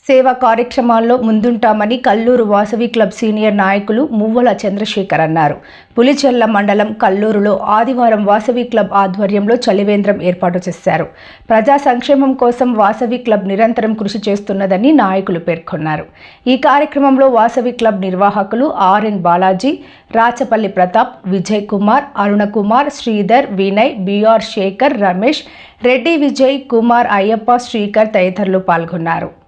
సేవా కార్యక్రమాల్లో ముందుంటామని Kalluru Vasavi club senior నాయకులు మువ్వల చంద్రశేఖర్ అన్నారు. పులిచెర్ల మండలం కల్లూరులో ఆదివారం వాసవి క్లబ్ ఆధ్వర్యంలో చలివేంద్రం ఏర్పాటు చేశారు. ప్రజా సంక్షేమం కోసం వాసవి క్లబ్ నిరంతరం కృషి చేస్తున్నదని నాయకులు పేర్కొన్నారు. ఈ కార్యక్రమంలో వాసవి క్లబ్ నిర్వాహకులు ఆర్ఎన్ బాలాజీ, రాచపల్లి ప్రతాప్, విజయ్ కుమార్, అరుణ కుమార్, శ్రీధర్, వినయ్, బిఆర్ శేఖర్, రమేష్, రెడ్డి, విజయ్ కుమార్, అయ్యప్ప, శ్రీకర్ తదితరులు పాల్గొన్నారు.